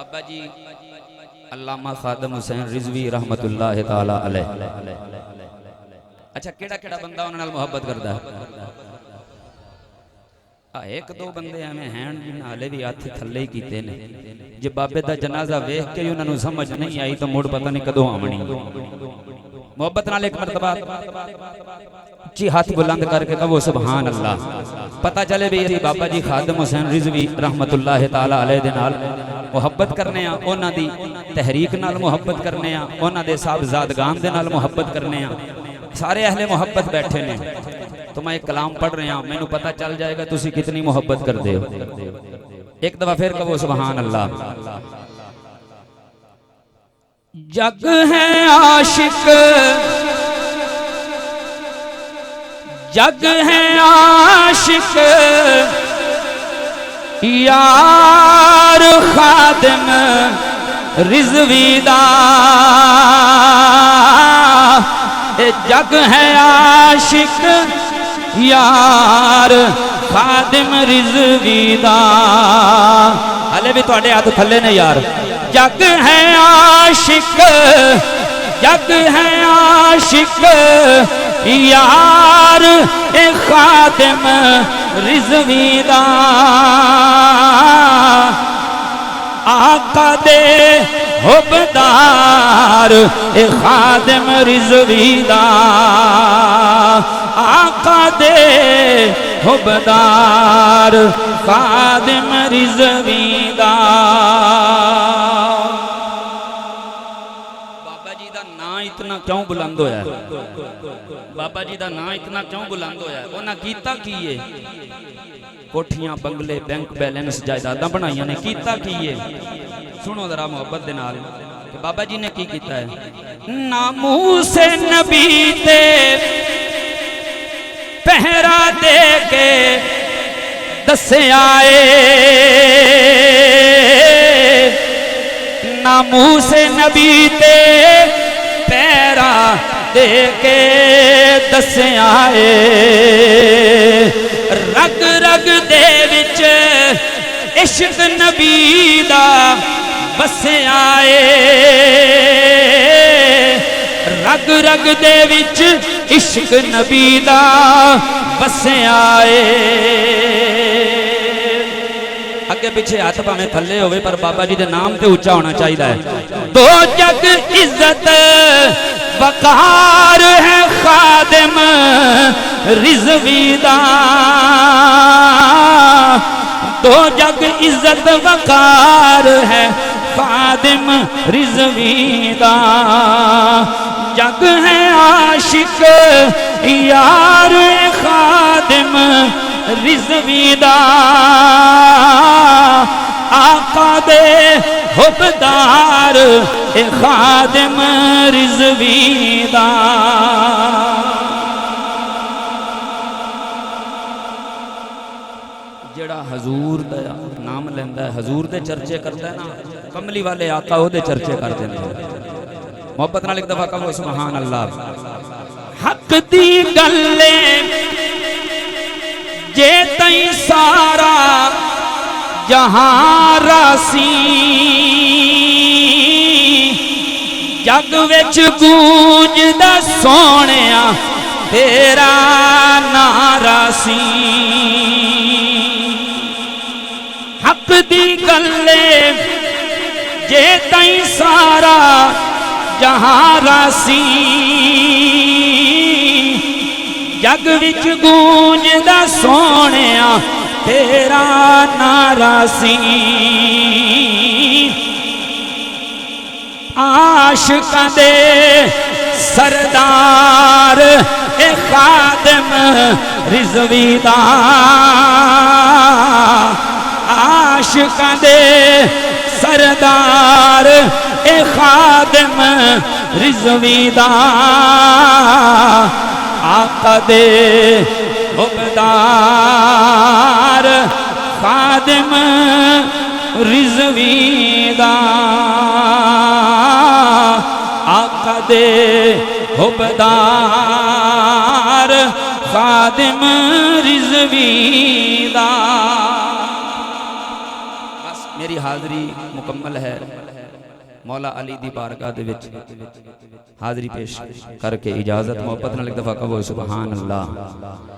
بابا جی علامہ خادم حسین رضوی رحمت اللہ تعالی علیہ. اچھا کیڑا کیڑا بندہ انہاں نال محبت کردا ہے؟ ایک دو بندے ایویں ہیں جنہاں ہلے بھی ہاتھ تھلے ہی کیتے نے. جے بابے دا جنازہ ویکھ کے انہاں نوں سمجھ نہیں آئی تو مڑ پتہ نہیں کدوں آونی. محبت نال ایک مرتبہ جی ہاتھ بلند کر کے کہو سبحان اللہ. پتہ چلے بھی بابا جی خادم حسین رضوی رحمت اللہ تعالی علیہ دے نال محبت کرنے ہاں، انہاں دی تحریک نال محبت کرنے ہاں، انہاں دے صاحبزادگان دے نال محبت کرنے ہاں. سارے اہل محبت بیٹھے نے. تو میں ایک کلام پڑھ رہا ہوں، میں نو پتہ چل جائے گا تسی کتنی محبت کر دے ہو. ایک دفعہ پھر کہو سبحان اللہ. جگ ہے عاشق، جگ ہے عاشق یار خادم رضوی دا. جگ ہے عاشق یار خادم رضوی دا. ہلے بھی تواڈے ہاتھ تھلے نے یار. جگ ہے عاشق، جگ ہے عاشق یار خادم رضوی دا. آقا دے حبدار خادم رضوی دا. آقا دے حبدار خادم رضوی دا. بابا جی دا نام اتنا کیوں بلند ہویا ہے؟ بابا جی دا نام اتنا کیوں بلند ہویا ہے؟ انہاں کیتا کیے؟ کوٹھیاں بنگلے بینک بیلنس جائیداداں بنائیاں نے. کیتا کیے؟ سنو ذرا محبت دے نال کہ بابا جی نے کی کیتا ہے. ناموس نبی تے پہرا دے کے دسے آئے. ناموس نبی تے پہرا دے کے دسے آئے. رگ رگ دے وچ عشق نبی دا بسے آئے. رگ رگ دے وچ عشق نبی دا بسے آئے. اگے پیچھے ہاتھ پاویں تھلے ہوئے پر بابا جی دے نام تے اونچا ہونا چاہیے ہے. دو جگ عزت وقار ہے خادم رضوی دا. دو جگ عزت وقار ہے خادم رضوی دا. جگ ہے عاشق یار خادم رضوی دا. آقا دے حبدار خادم رضوی دا. جڑا حضور دا نام لیندا ہے، حضور دے چرچے کردا ہے نا، کملی والے آقا او دے چرچے کر دیندے ہیں. محبت نال ایک دفعہ کہو سبحان اللہ. حق دی گلے جے تئی سارا جہاں راسی. جگ وچ گونجدا سونیا تیرا ناراسی. حق دی گلے جے تئی سارا جہاں راسی. جگ وچ گونجدا سونیا تیرا ناراسی. عاشقاں دے سردار خادم رضوی دا. عاشقاں دے سردار خادم رضوی دا. آقا دے حبدار خادم رضوی دا. آقا دے حبدار خادم رضوی دا. بس میری حاضری مکمل ہے مولا علی دی بارگاہ دے وچ حاضری پیش کر کے اجازت محبت نال ایک دفعہ کہو سبحان اللہ